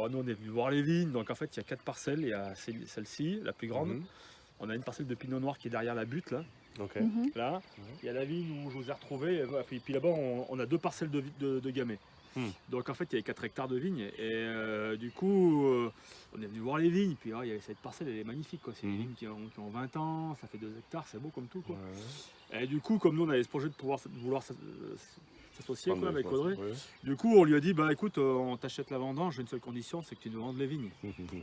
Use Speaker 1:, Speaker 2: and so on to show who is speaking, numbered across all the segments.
Speaker 1: bon, nous on est venu voir les vignes, donc en fait il y a 4 parcelles, il y a celle-ci, la plus grande. On a une parcelle de pinot noir qui est derrière la butte là.
Speaker 2: Ok.
Speaker 1: Là, il y a la vigne où je vous ai retrouvé, et puis là-bas on a 2 parcelles de gamay. Donc en fait il y avait 4 hectares de vignes et du coup on est venu voir les vignes, puis il y avait cette parcelle, elle est magnifique quoi. C'est des vignes qui ont 20 ans, ça fait 2 hectares, c'est beau comme tout quoi. Et du coup comme nous on avait ce projet de vouloir s'associer quoi, avec Audrey, du coup on lui a dit bah écoute on t'achète la vendange, une seule condition c'est que tu nous vendes les vignes.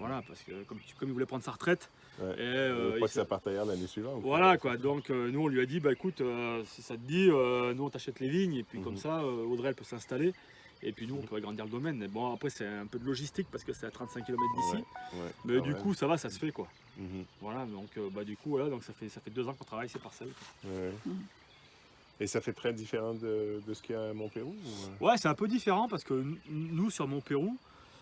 Speaker 1: Voilà, parce que comme il voulait prendre sa retraite,
Speaker 2: pas que ça parte ailleurs l'année suivante.
Speaker 1: Voilà quoi, donc nous on lui a dit bah écoute si ça te dit nous on t'achète les vignes et puis comme ça Audrey elle peut s'installer et puis nous on peut agrandir le domaine. Mais bon après c'est un peu de logistique parce que c'est à 35 km d'ici, mais du coup ça va, ça se fait quoi. Voilà, donc bah du coup voilà, donc ça fait 2 ans qu'on travaille ces parcelles.
Speaker 2: Et ça fait très différent de ce qu'il y a à Montpérou
Speaker 1: Ouais, c'est un peu différent parce que nous sur Montpérou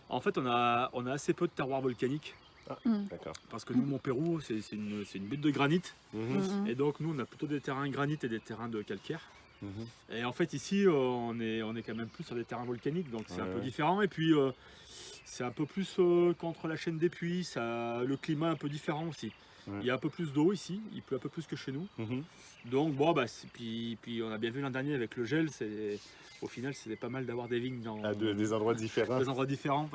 Speaker 1: en fait on a assez peu de terroir volcanique.
Speaker 2: D'accord.
Speaker 1: Parce que nous, Montpérou, c'est une butte de granit. Et donc, nous, on a plutôt des terrains granit et des terrains de calcaire. Et en fait, ici, on est quand même plus sur des terrains volcaniques. Donc, c'est un peu différent. Et puis, c'est un peu plus contre la chaîne des puits. Le climat est un peu différent aussi. Il y a un peu plus d'eau ici. Il pleut un peu plus que chez nous. Donc, bon, bah, puis on a bien vu l'an dernier avec le gel. Au final, c'était pas mal d'avoir des vignes dans
Speaker 2: des endroits différents.
Speaker 1: Des endroits différents.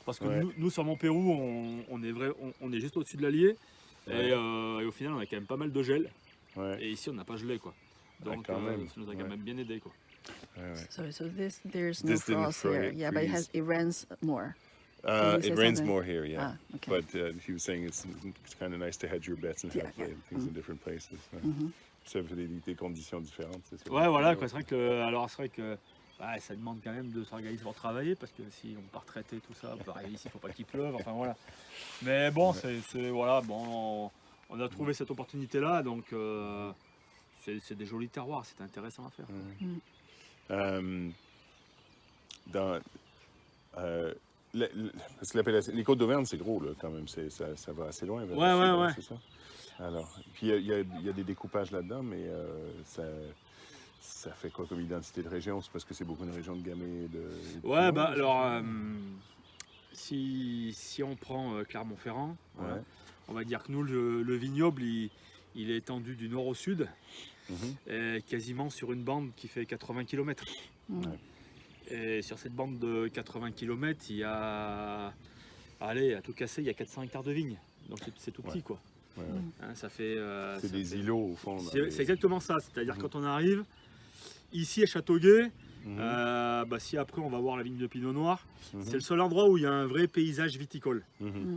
Speaker 1: Parce que nous sur Montpérou, on est juste au-dessus de l'Allier et au final on a quand même pas mal de gel. Et ici on n'a pas gelé quoi. Donc ça nous a quand même bien aidé quoi.
Speaker 3: So there's no frost here. Yeah, but it rains more.
Speaker 2: It rains more here, yeah.
Speaker 3: Okay.
Speaker 2: But he was saying it's kind of nice to hedge your bets and have things in different places. Ça fait des conditions différentes, c'est sûr.
Speaker 1: Ouais, voilà, quoi. C'est vrai que ça demande quand même de s'organiser pour travailler parce que si on part traiter tout ça, pareil ici, il faut pas qu'il pleuve, enfin voilà. Mais bon, voilà, bon, on a trouvé cette opportunité là, donc c'est des jolis terroirs, c'est intéressant à faire.
Speaker 2: Parce que les Côtes d'Auvergne, c'est gros là, quand même, ça va assez loin.
Speaker 1: Ouais.
Speaker 2: C'est ça. Alors, puis il y a des découpages là-dedans, mais ça fait quoi comme identité de région? C'est parce que c'est beaucoup une région de gamay
Speaker 1: Ouais, bah alors, si on prend Clermont-Ferrand, on va dire que nous, le vignoble, il est étendu du nord au sud, et quasiment sur une bande qui fait 80 km. Et sur cette bande de 80 km, il y a, allez, à tout casser, il y a 400 hectares de vignes. Donc c'est tout petit quoi. Ça fait.
Speaker 2: C'est des îlots au fond.
Speaker 1: C'est exactement ça. C'est-à-dire quand on arrive ici à Châteauguay, si après on va voir la vigne de Pinot Noir, c'est le seul endroit où il y a un vrai paysage viticole.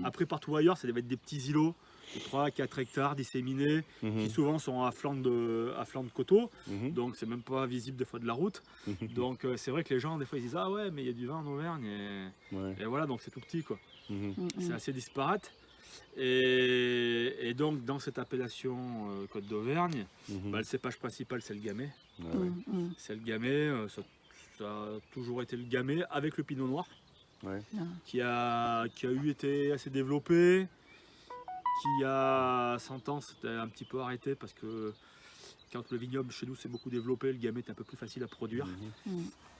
Speaker 1: Après partout ailleurs, ça devait être des petits îlots de 3-4 hectares disséminés, qui souvent sont à flanc de coteaux, donc c'est même pas visible des fois de la route. Donc c'est vrai que les gens des fois ils disent ah ouais mais il y a du vin en Auvergne et voilà, donc c'est tout petit quoi. C'est assez disparate. Et donc dans cette appellation Côte d'Auvergne, le cépage principal c'est le gamay. C'est le gamay, ça a toujours été le gamay avec le pinot noir, qui a été assez développé, qui a 100 ans c'était un petit peu arrêté parce que quand le vignoble chez nous s'est beaucoup développé, le gamay est un peu plus facile à produire.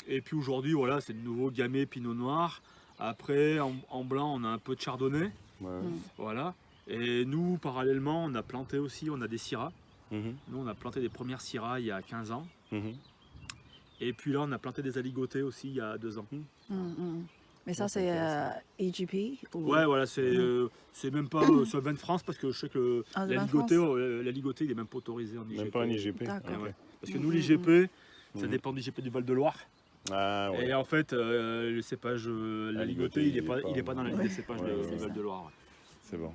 Speaker 1: Et puis aujourd'hui voilà, c'est de nouveau gamay pinot noir. Après en blanc on a un peu de chardonnay. Voilà. Et nous, parallèlement, on a planté aussi, on a des syrahs. Nous, on a planté des premières syrahs il y a 15 ans. Et puis là, on a planté des aligotés aussi il y a 2 ans.
Speaker 3: Mais ça, c'est EGP
Speaker 1: Ouais, voilà, c'est même pas sur le vin de France parce que je sais que l'aligoté, il est même pas autorisé en IGP.
Speaker 2: Même pas en IGP.
Speaker 1: Parce que nous, l'IGP, ça dépend de l'IGP du Val-de-Loire.
Speaker 2: Et
Speaker 1: en fait, le cépage, l'aligoté, il est pas dans la liste des cépages du Val-de-Loire.
Speaker 2: C'est bon.